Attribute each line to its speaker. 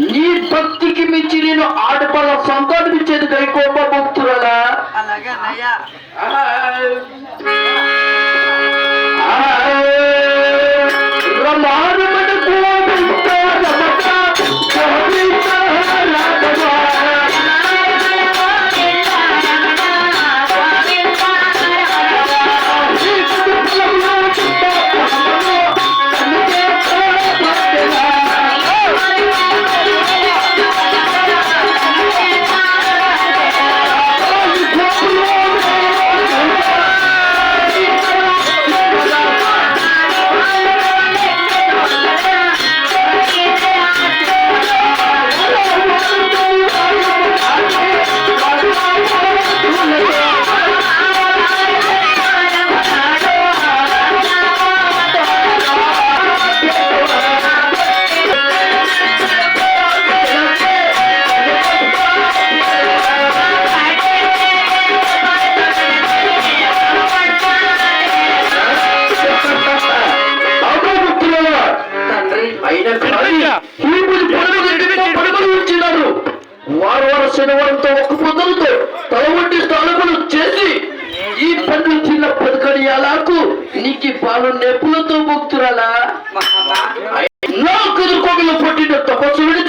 Speaker 1: నీ భక్తికి మించి నేను ఆడపల్ల సంతానించేది దైకోప భక్తులలా.
Speaker 2: అలాగే అయ్యా. వారు వారు శనివారంతో ఒక పొద్దులతో తల వంటి స్థానములు చేసి ఈ పండ్లు చిన్న పదకడియాలకు నీకు పాలు నెప్పులతో భక్తురాలా. నా కుదురుకోగల పుట్టిన తపస్సుడి